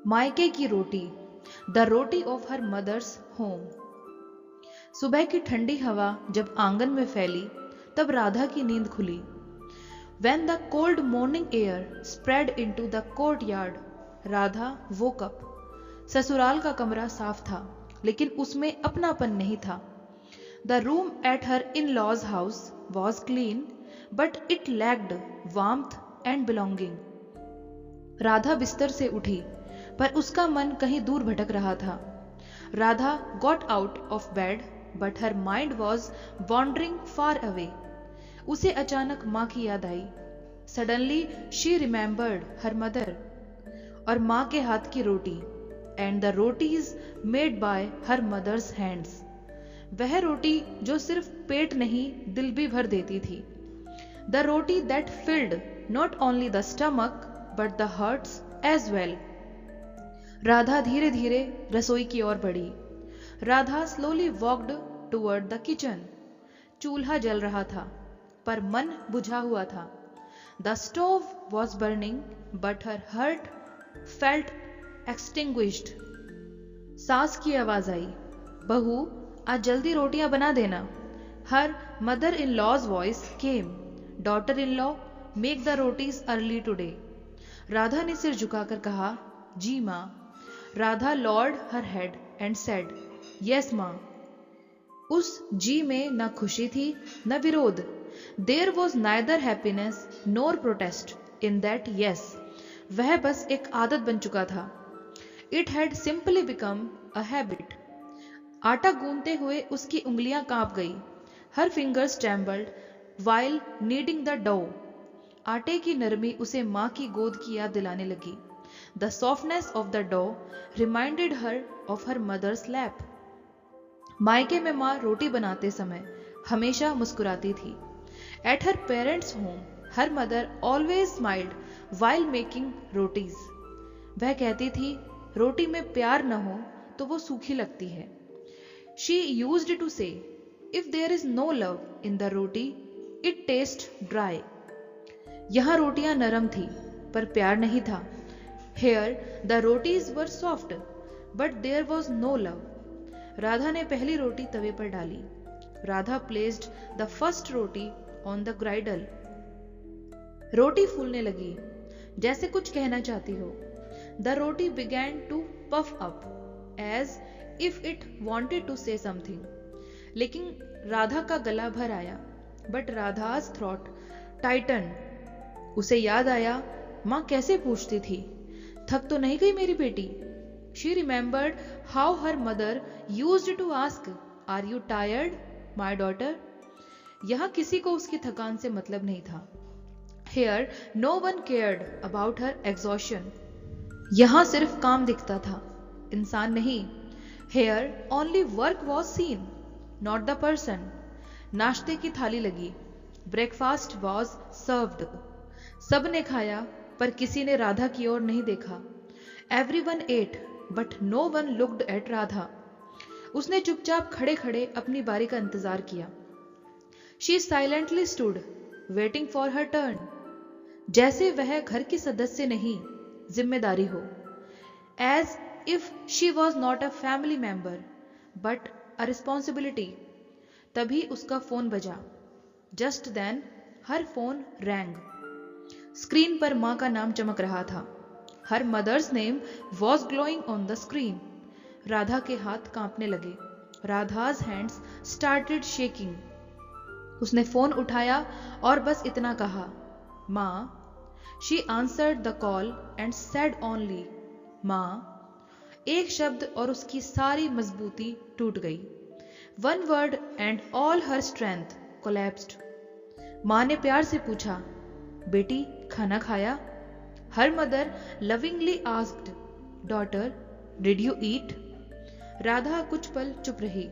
मायके की रोटी, the roti of her mother's home. सुबह की ठंडी हवा जब आंगन में फैली तब राधा की नींद खुली। When the cold morning air spread into the courtyard, Radha woke up। ससुराल का कमरा साफ था, लेकिन उसमें अपनापन नहीं था। The room at her in-laws' house was clean, but it lacked warmth and belonging। Radha बिस्तर से उठी, पर उसका मन कहीं दूर भटक रहा था। Radha got out of bed, but her mind was wandering far away। उसे अचानक माँ की याद आई। Suddenly she remembered her mother और माँ के हाथ की रोटी and the rotis made by her mother's hands। वह रोटी जो सिर्फ पेट नहीं दिल भी भर देती थी। The roti that filled not only the stomach but the hearts as well। Radha धीरे धीरे रसोई की ओर बढ़ी। Radha slowly walked toward the kitchen। चूल्हा जल रहा था, पर मन बुझा हुआ था। The stove was burning, but her heart felt extinguished। सास की आवाज आई, बहू आज जल्दी रोटियां बना देना। Her mother-in-law's voice came, daughter-in-law, make the rotis early today। Radha ने सिर झुकाकर कहा, जी माँ। Radha lowered her head and said, yes माँ। उस जी में न खुशी थी न विरोध। There was neither happiness nor protest in that yes। वह बस एक आदत बन चुका था। It had simply become a habit। आटा गूंथते हुए उसकी उंगलियां कांप गई। Her fingers trembled while kneading the dough। आटे की नरमी उसे माँ की गोद की याद दिलाने लगी। The softness of the dough reminded her of her mother's lap। मायके में माँ रोटी बनाते समय हमेशा मुस्कुराती थी। At her parents' home, her mother always smiled while making rotis। वह कहती थी, रोटी में प्यार न हो तो वो सूखी लगती है। She used to say, if there is no love in the roti, it tastes dry। यहाँ रोटियां नरम थी, पर प्यार नहीं था। Here the rotis were soft, but there was no love। Radha ने पहली रोटी तवे पर डाली। Radha placed the first roti on the griddle। रोटी फूलने लगी, जैसे कुछ कहना चाहती हो। The roti began to puff up as if it wanted to say something। लेकिन राधा का गला भर आया। But Radha's throat tightened। उसे याद आया, माँ कैसे पूछती थी, थक तो नहीं गई मेरी बेटी। She remembered how her mother used to ask, are you tired, my daughter? यहाँ किसी को उसकी थकान से मतलब नहीं था। Here no one cared about her exhaustion। यहाँ सिर्फ काम दिखता था, इंसान नहीं। Here only work was seen, not the person। नाश्ते की थाली लगी। Breakfast was served। सब ने खाया, पर किसी ने राधा की ओर नहीं देखा। Everyone ate, but no one looked at Radha. उसने चुपचाप खड़े खड़े अपनी बारी का इंतजार किया। She silently stood, waiting for her turn। जैसे वह घर की सदस्य नहीं, जिम्मेदारी हो। As if she was not a family member, but a responsibility। तभी उसका फोन बजा। Just then, her phone rang। Screen पर माँ का नाम चमक रहा था। Her mother's name was glowing on the screen। Radha के हाथ कांपने लगे। Radha's hands started shaking। उसने फोन उठाया और बस इतना कहा, माँ। She answered the call and said only, माँ। एक शब्द और उसकी सारी मजबूती टूट गई। One word and all her strength collapsed। माँ ने प्यार से पूछा, बेटी खाना खाया? Her mother lovingly asked, daughter, did you eat? Radha कुछ पल चुप रही।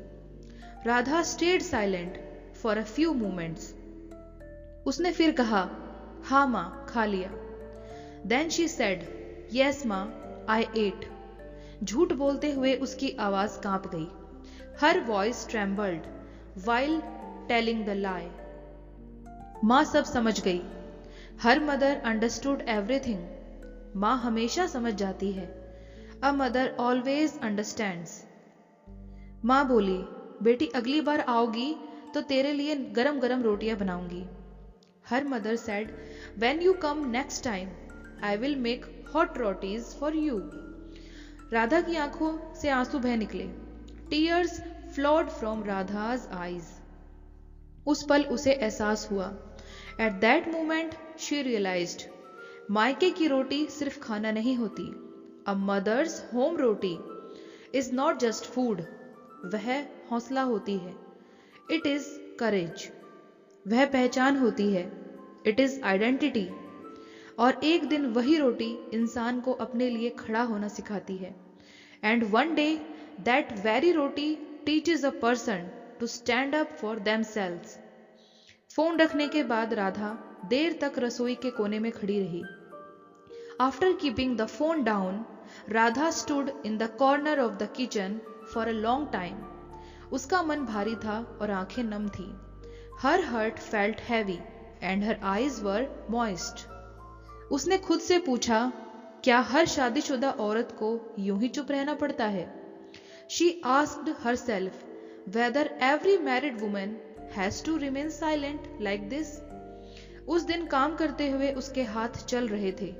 Radha stayed silent for a few moments। उसने फिर कहा, हाँ माँ, खा लिया। Then she said, yes माँ, I ate। झूठ बोलते हुए उसकी आवाज कांप गई। Her voice trembled while telling the lie। माँ सब समझ गई। Her mother understood everything। माँ हमेशा समझ जाती है। A mother always understands. माँ बोली, बेटी अगली बार आओगी तो तेरे लिए गरम गरम रोटियां बनाऊंगी। Her mother said, when you come next time I will make hot rotis for you. Radha की आंखों से आंसू बह निकले। Tears flowed from Radha's eyes. उस पल उसे एहसास हुआ। At that moment she realised, मायके की रोटी सिर्फ खाना नहीं होती। A mother's home roti is not just food, वह हौसला होती है। इट इज करेज, वह पहचान होती है। इट इज आइडेंटिटी, और एक दिन वही रोटी इंसान को अपने लिए खड़ा होना सिखाती है। And one day that very roti teaches a person to stand up for themselves. Phone रखने के बाद राधा देर तक रसोई के कोने में खड़ी रही। After keeping the phone down, Radha stood in the corner of the kitchen for a long time. उसका मन भारी था और आंखें नम थी। Her heart felt heavy and her eyes were moist. उसने खुद से पूछा, क्या हर शादीशुदा औरत को यूं ही चुप रहना पड़ता है? She asked herself whether every married woman has to remain silent like this. उस दिन काम करते हुए उसके हाथ चल रहे थे,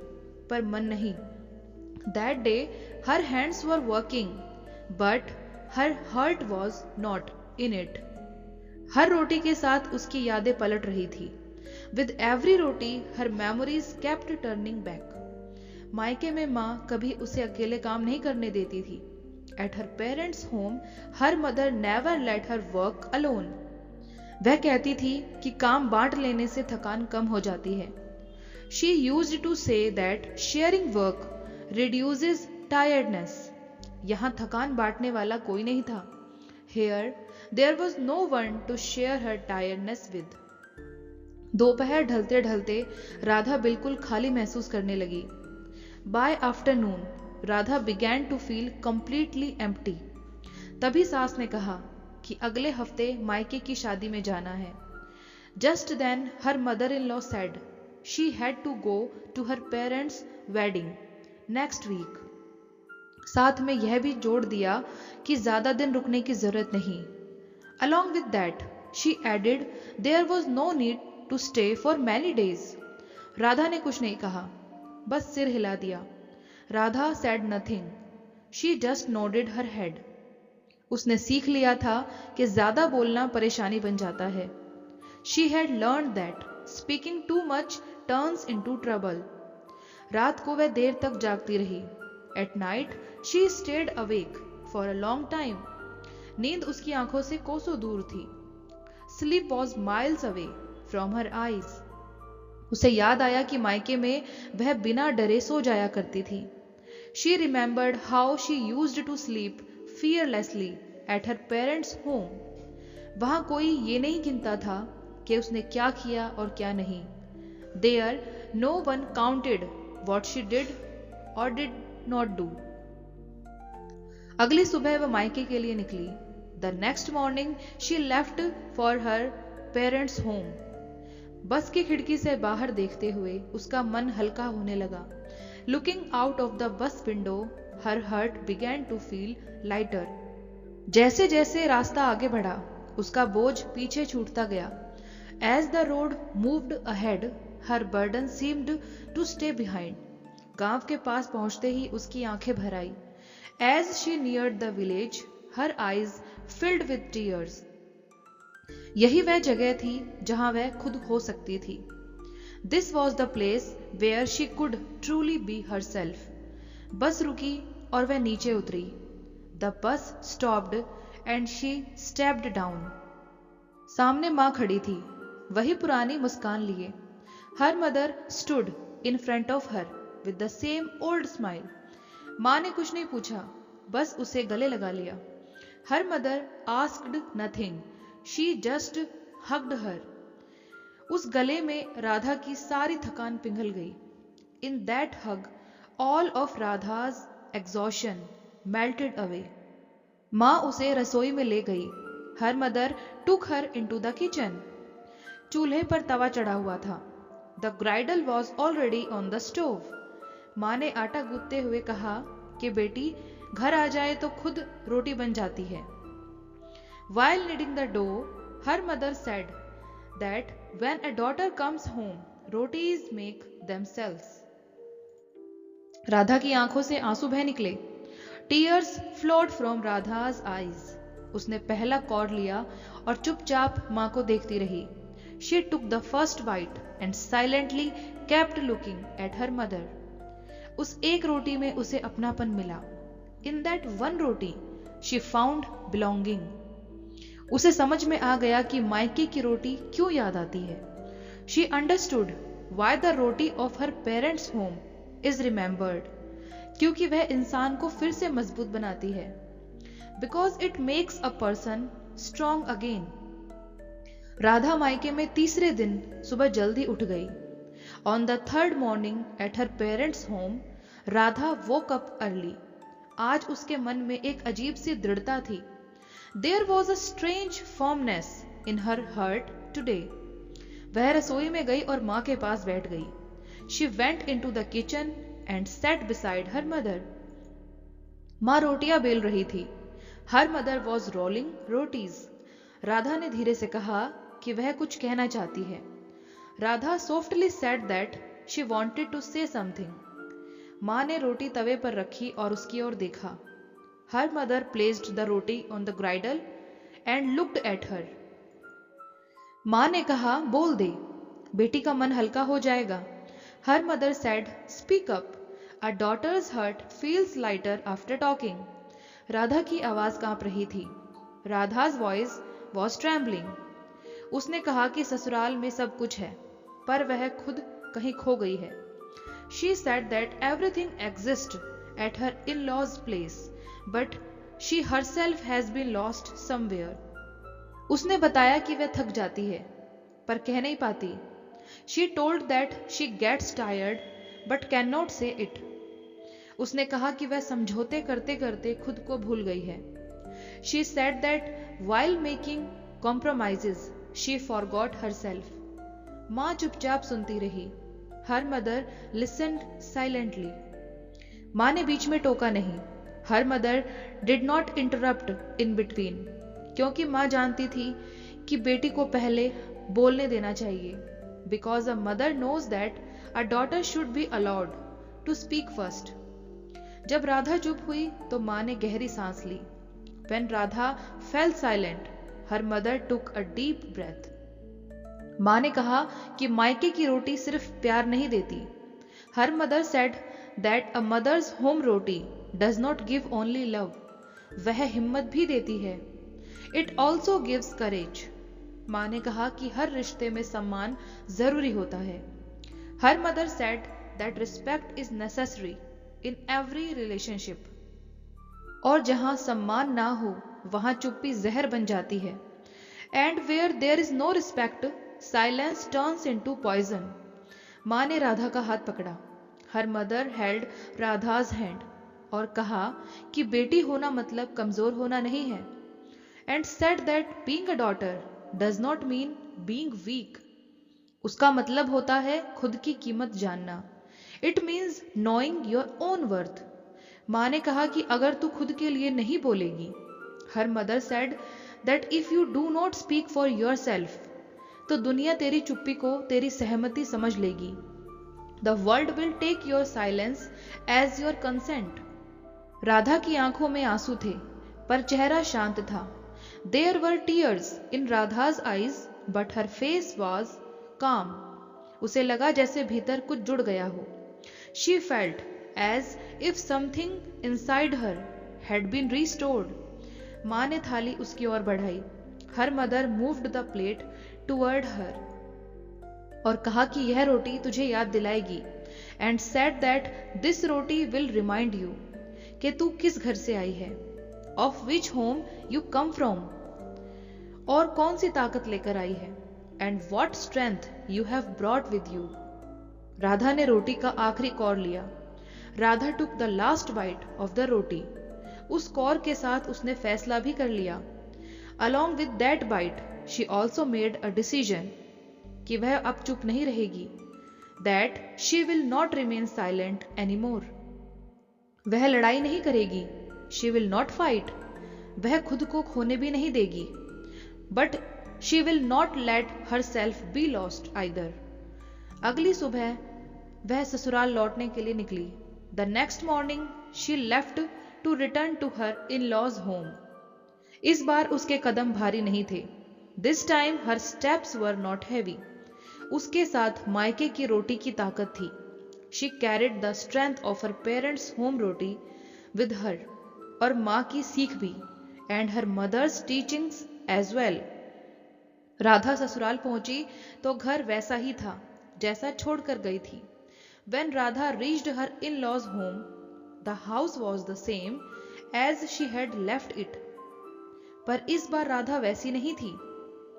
पर मन नहीं। That day her hands were working, but her heart was not in it. हर रोटी के साथ उसकी यादें पलट रही थी। With every roti her memories kept turning back. मायके में माँ कभी उसे अकेले काम नहीं करने देती थी। At her parents home her mother never let her work alone. वह कहती थी कि काम बांट लेने से थकान कम हो जाती है। She used to say that sharing work reduces tiredness. यहाँ थकान बांटने वाला कोई नहीं था। Here there was no one to share her tiredness with. दोपहर ढलते ढलते राधा बिल्कुल खाली महसूस करने लगी। By afternoon, Radha began to feel completely empty. तभी सास ने कहा कि अगले हफ्ते मायके की शादी में जाना है। Just then her mother-in-law said she had to go to her parents' wedding next week. साथ में यह भी जोड़ दिया कि ज्यादा दिन रुकने की जरूरत नहीं। Along with that, she added there was no need to stay for many days. Radha ने कुछ नहीं कहा, बस सिर हिला दिया। Radha said nothing. She just nodded her head. उसने सीख लिया था कि ज्यादा बोलना परेशानी बन जाता है। She had learned that speaking too much turns into trouble. रात को वह देर तक जागती रही। At night, she stayed awake for a long time. नींद उसकी आंखों से कोसों दूर थी। Sleep was miles away from her eyes. उसे याद आया कि मायके में वह बिना डरे सो जाया करती थी। She remembered how she used to sleep fearlessly at her parents' home. वहां कोई ये नहीं गिनता था कि उसने क्या किया और क्या नहीं। There, no one counted what she did or did not do. अगली सुबह वह मायके के लिए निकली। The next morning she left for her parents' home. बस की खिड़की से बाहर देखते हुए उसका मन हल्का होने लगा। Looking out of the bus window, her heart began to feel lighter. जैसे जैसे रास्ता आगे बढ़ा, उसका बोझ पीछे छूटता गया। As the road moved ahead, her burden seemed to stay behind. गांव के पास पहुंचते ही उसकी आंखें भर आई। As she neared the village, her eyes filled with tears. यही वह जगह थी जहां वह खुद हो सकती थी। This was the place where she could truly be herself. बस रुकी और वह नीचे उतरी। The bus stopped and she stepped down. सामने माँ खड़ी थी, वही पुरानी मुस्कान लिए। Her mother stood in front of her with the same old smile. माँ ने कुछ नहीं पूछा, बस उसे गले लगा लिया। Her mother asked nothing. She just hugged her. उस गले में राधा की सारी थकान पिघल गई। In that hug, all of Radha's exhaustion melted away. माँ उसे रसोई में ले गई। Her mother took her into the kitchen. चूल्हे पर तवा चढ़ा हुआ था। The griddle was already on the stove. माँ ने आटा गूंथते हुए कहा, कि बेटी घर आ जाए तो खुद रोटी बन जाती है। While kneading the dough, her mother said that when a daughter comes home, rotis make themselves. Radha की आंखों से आंसू बह निकले। Tears flowed from Radha's eyes. उसने पहला कौर लिया और चुपचाप मां को देखती रही। She took the first bite and silently kept looking at her mother. उस एक रोटी में उसे अपनापन मिला। In that one roti, she found belonging. उसे समझ में आ गया कि मायके की रोटी क्यों याद आती है। She understood why the roti of her parents' home is remembered. क्योंकि वह इंसान को फिर से मजबूत बनाती है। Because it makes a person strong again. Radha मायके में तीसरे दिन सुबह जल्दी उठ गई। On the third morning at her parents' home, Radha woke up early. आज उसके मन में एक अजीब सी दृढ़ता थी। There was a strange firmness in her heart today. वह रसोई में गई और मां के पास बैठ गई। She went into the kitchen and sat beside her mother. मां रोटियां बेल रही थी। Her mother was rolling rotis. Radha ने धीरे से कहा कि वह कुछ कहना चाहती है। Radha softly said that she wanted to say something. मां ने रोटी तवे पर रखी और उसकी ओर देखा। Her mother placed the roti on the griddle and looked at her. मां ने कहा, बोल दे, बेटी का मन हल्का हो जाएगा। Her mother said, speak up. A daughter's heart feels lighter after talking. Radha की आवाज कांप रही थी। Radha's voice was trembling. उसने कहा कि ससुराल में सब कुछ है, पर वह खुद कहीं खो गई है। She said that everything exists at her in-laws' place, but she herself has been lost somewhere. उसने बताया कि वह थक जाती है, पर कह नहीं पाती। She told that she gets tired, but cannot say it. उसने कहा कि वह समझौते करते करते खुद को भूल गई है। She said that while making compromises, she forgot herself. मां चुपचाप सुनती रही। Her mother listened silently. मां ने बीच में टोका नहीं। Her mother did not interrupt in between. क्योंकि मां जानती थी कि बेटी को पहले बोलने देना चाहिए। Because a mother knows that a daughter should be allowed to speak first. जब राधा चुप हुई तो मां ने गहरी सांस ली। When Radha fell silent, her mother took a deep breath. मां ने कहा कि मायके की रोटी सिर्फ प्यार नहीं देती। Her mother said that a mother's home roti does not give only love. वह हिम्मत भी देती है। It also gives courage. मां ने कहा कि हर रिश्ते में सम्मान जरूरी होता है। Her mother said that respect is necessary in every relationship. और जहां सम्मान ना हो वहां चुप्पी जहर बन जाती है। And where there is no respect, silence turns into poison. मां ने राधा का हाथ पकड़ा। Her mother held Radha's hand और कहा कि बेटी होना मतलब कमजोर होना नहीं है। And said that being a daughter does not mean being weak. उसका मतलब होता है खुद की कीमत जानना। It means knowing your own worth. मां ने कहा कि अगर तू खुद के लिए नहीं बोलेगी। Her mother said that if you do not speak for yourself, तो दुनिया तेरी चुप्पी को तेरी सहमति समझ लेगी। The world will take your silence as your consent. Radha की आंखों में आंसू थे, पर चेहरा शांत था। There were tears in Radha's eyes, but her face was calm. उसे लगा जैसे भीतर कुछ जुड़ गया हो। She felt as if something inside her had been restored. मां ने थाली उसकी ओर बढ़ाई। Her mother moved the plate toward her और कहा कि यह रोटी तुझे याद दिलाएगी। And said that this roti will remind you कि तू किस घर से आई है। Of which home you come from. और कौन सी ताकत लेकर आई है। And what strength you have brought with you. Radha ने रोटी का आखिरी कौर लिया। Radha took the last bite of the roti. उस कौर के साथ उसने फैसला भी कर लिया। Along with that bite, she also made a decision कि वह अब चुप नहीं रहेगी। That she will not remain silent anymore. वह लड़ाई नहीं करेगी, शी विल नॉट फाइट, वह खुद को खोने भी नहीं देगी, but she will not let herself be lost either. अगली सुबह वह ससुराल लौटने के लिए निकली। The next morning she left to return to her in laws home. इस बार उसके कदम भारी नहीं थे। This time her steps were not heavy. उसके साथ मायके की रोटी की ताकत थी। She carried the strength of her parents home roti with her, और माँ की सीख भी, and her mother's teachings as well. Radha ससुराल पहुंची तो घर वैसा ही था जैसा छोड़कर गई थी। When Radha reached her in-laws' home, the house was the same as she had left it. पर इस बार राधा वैसी नहीं थी।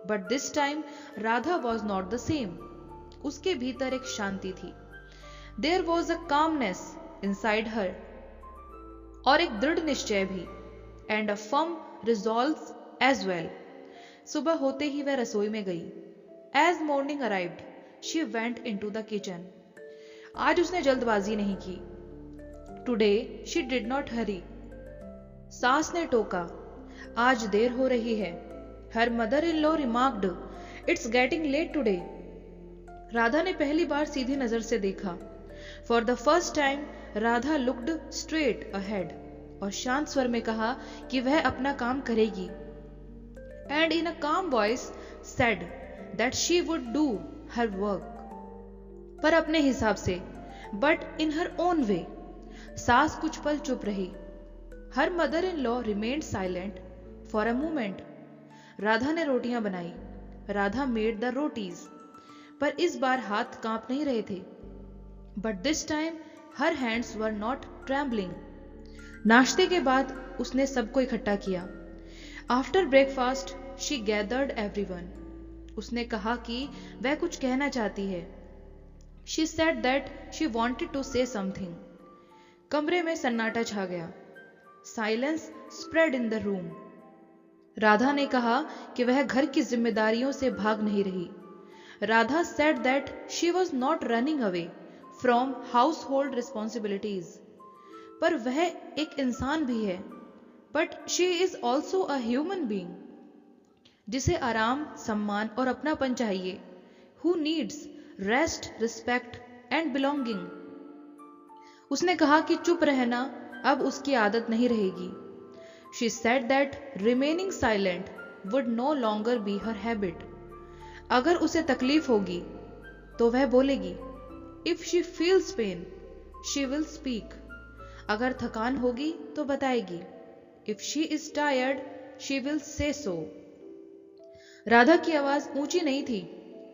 But this time Radha was not the same. उसके भीतर एक शांति थी। There was a calmness inside her, और एक दृढ़ निश्चय भी, and a firm resolve as well. सुबह होते ही वह रसोई में गई। As morning arrived, she went into the kitchen. आज उसने जल्दबाजी नहीं की। Today she did not hurry. सास ने टोका, आज देर हो रही है। Her mother in law remarked, it's getting late today. Radha ने पहली बार सीधी नजर से देखा। For the first time Radha looked straight ahead, और शांत स्वर में कहा कि वह अपना काम करेगी। एंड इन अ काम voice said that she would do her work, पर अपने हिसाब से, but in her own way. सास कुछ पल चुप रही। हर mother in law remained silent for a moment. Radha ने रोटियां बनाई। राधा मेड द रोटीज, पर इस बार हाथ कांप नहीं रहे थे। But this time her hands were not trembling. नाश्ते के बाद उसने सबको इकट्ठा किया। After breakfast she gathered everyone. उसने कहा कि वह कुछ कहना चाहती है। She said that she wanted to say something. कमरे में सन्नाटा छा गया। Silence spread in the room. Radha ने कहा कि वह घर की जिम्मेदारियों से भाग नहीं रही। Radha said that she was not running away from household responsibilities. पर वह एक इंसान भी है। But she is also a human being. जिसे आराम, सम्मान और अपनापन चाहिए। Who needs rest, respect and belonging. उसने कहा कि चुप रहना अब उसकी आदत नहीं रहेगी। She said that remaining silent would know longer be her habit. अगर उसे तकलीफ होगी तो वह बोलेगी। If she feels pen she will speak. अगर थकान होगी तो बताएगी। If she is tired she will say सो। राधा की आवाज ऊंची नहीं थी।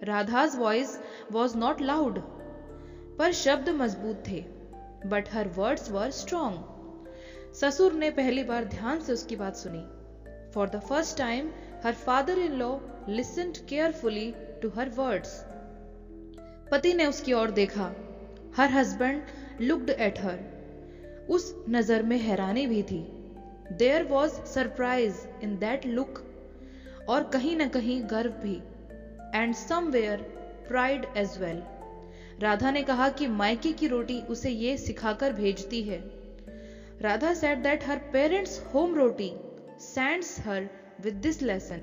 राधा's voice was not loud, पर शब्द मजबूत थे। But her words were strong. ससुर ने पहली बार ध्यान से उसकी बात सुनी। For the first time, her father-in-law listened carefully to her words. पति ने उसकी ओर देखा। Her husband looked at her. उस नजर में हैरानी भी थी। There was surprise in that look, और कहीं न कहीं गर्व भी। And somewhere pride as well. Radha ने कहा कि मायके की रोटी उसे ये सिखाकर भेजती है। Radha said that her parents' home roti sends her with this lesson,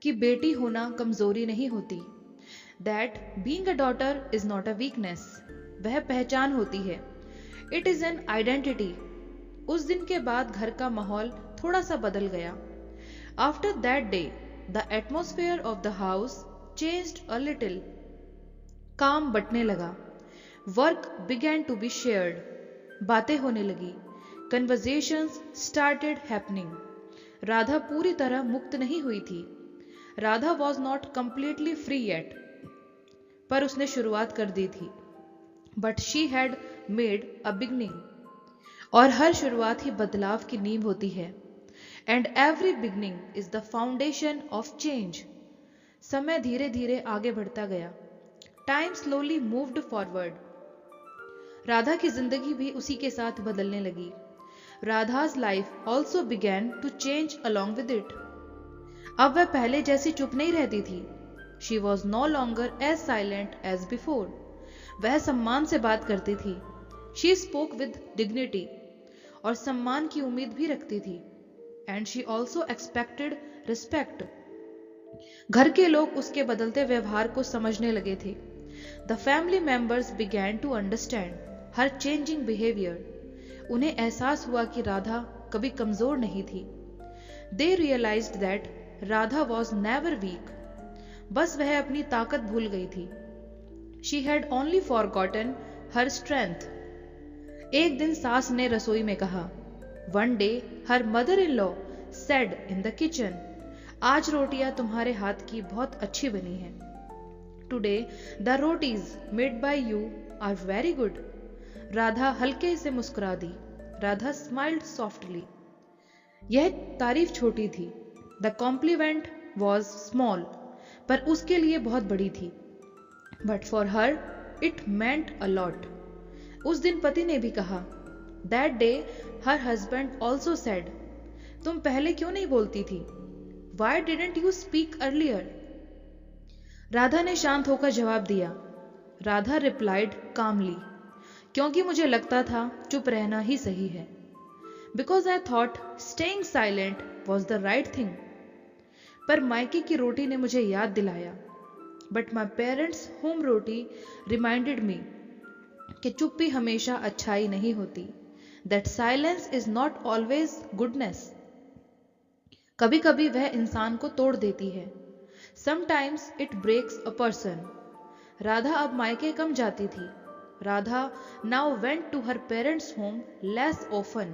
कि बेटी होना कमजोरी नहीं होती। That being a daughter is not a weakness. वह पहचान होती है। It is an identity. उस दिन के बाद घर का माहौल थोड़ा सा बदल गया। After that day, the atmosphere of the house changed a little. काम बंटने लगा। Work began to be shared. बातें होने लगी। Conversations started happening. राधा पूरी तरह मुक्त नहीं हुई थी। Radha was not completely free yet. पर उसने शुरुआत कर दी थी। But she had made a beginning. और हर शुरुआत ही बदलाव की नींव होती है। And every beginning is the foundation of change. समय धीरे धीरे आगे बढ़ता गया। Time slowly moved forward. Radha की जिंदगी भी उसी के साथ बदलने लगी। Radha's life also began to change along with it. अब वह पहले जैसी चुप नहीं रहती थी। She was no longer as silent as before. वह सम्मान से बात करती थी। शी स्पोक विद डिग्निटी और सम्मान की उम्मीद भी रखती थी। And she also expected respect. घर के लोग उसके बदलते व्यवहार को समझने लगे थे। The family members began to understand her changing behaviour. उन्हें एहसास हुआ कि राधा कभी कमजोर नहीं थी। They realised that Radha was never weak. बस वह अपनी ताकत भूल गई थी। She had only forgotten her strength. एक दिन सास ने रसोई में कहा, one day her mother in law said in the kitchen, आज रोटियां तुम्हारे हाथ की बहुत अच्छी बनी हैं। Today the rotis made by you are very good. Radha हल्के से मुस्कुरा दी। Radha smiled softly. यह तारीफ छोटी थी। द कॉम्प्लीमेंट वॉज स्मॉल, पर उसके लिए बहुत बड़ी थी। But for her it meant a lot. उस दिन पति ने भी कहा, that day her husband also said, तुम पहले क्यों नहीं बोलती थी? Y didn't you speak earlier? Radha ने शांत होकर जवाब दिया। राधा रिप्लाइड कामली, क्योंकि मुझे लगता था चुप रहना ही सही है। Because I thought staying silent was the right thing. पर मायके की रोटी ने मुझे याद दिलाया, but my parents home roti reminded me कि चुप्पी हमेशा अच्छाई नहीं होती। That silence is not always goodness. कभी कभी वह इंसान को तोड़ देती है। Sometimes it breaks a person. Radha अब मायके कम जाती थी। Radha now went to her parents home less often.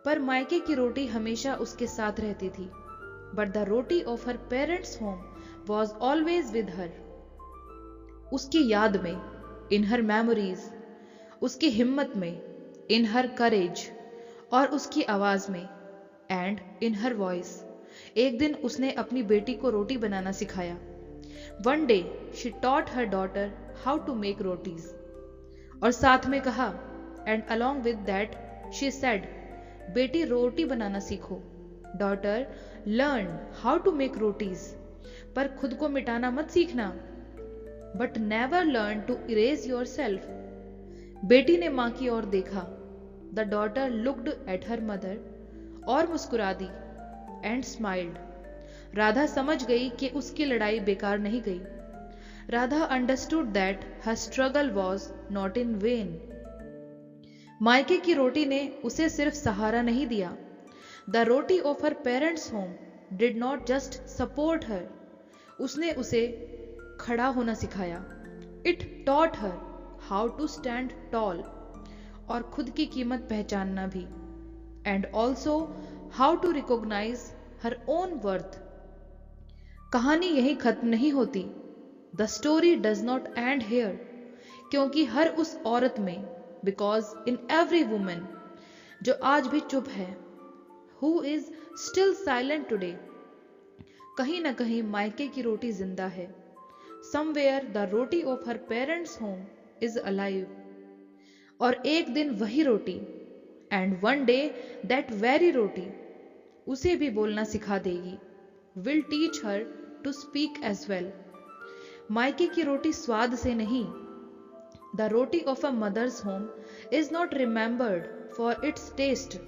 पर मायके की रोटी हमेशा उसके साथ रहती थी। But the roti of her parents home was always with her. उसकी याद में, इन हर मेमोरीज, उसकी हिम्मत में, इन हर करेज, और उसकी आवाज में, एंड इन हर वॉइस। एक दिन उसने अपनी बेटी को रोटी बनाना सिखाया। One day she taught her daughter how to make rotis. और साथ में कहा, and along with that she said, बेटी रोटी बनाना सीखो। Daughter learn how to make rotis, पर खुद को मिटाना मत सीखना। But never learn to erase yourself. बेटी ने मां की ओर देखा। The daughter looked at her mother और मुस्कुरा दी एंड स्माइल्ड। राधा समझ गई कि उसकी लड़ाई बेकार नहीं गई। Radha understood that her struggle was not in vain. मायके की रोटी ने उसे सिर्फ सहारा नहीं दिया। The roti of her parents home did not just support her, उसने उसे खड़ा होना सिखाया। It taught her how to stand tall, और खुद की कीमत पहचानना भी। And also how to recognise her own worth. कहानी यही खत्म नहीं होती। The story does not end hair, क्योंकि हर उस औरत में, बिकॉज इन एवरी वुमेन जो आज भी चुप है, who is still silent today, कहीं ना कहीं मायके की रोटी जिंदा है। Somewhere the roti of her parents home is alive. और एक दिन वही रोटी, and one day that very roti, उसे भी बोलना सिखा देगी। Will teach her to speak as well. मायके की रोटी स्वाद से नहीं, the roti of a mother's home is not remembered for its taste.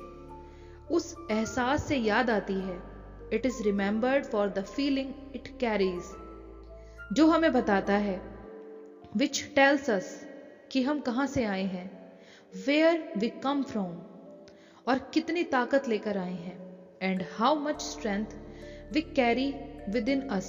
उस एहसास से याद आती है। It is remembered for the feeling it carries, जो हमें बताता है, विच टेल्स अस कि हम कहां से आए हैं, वेयर वी कम फ्रॉम, और कितनी ताकत लेकर आए हैं, and how much strength we carry within us.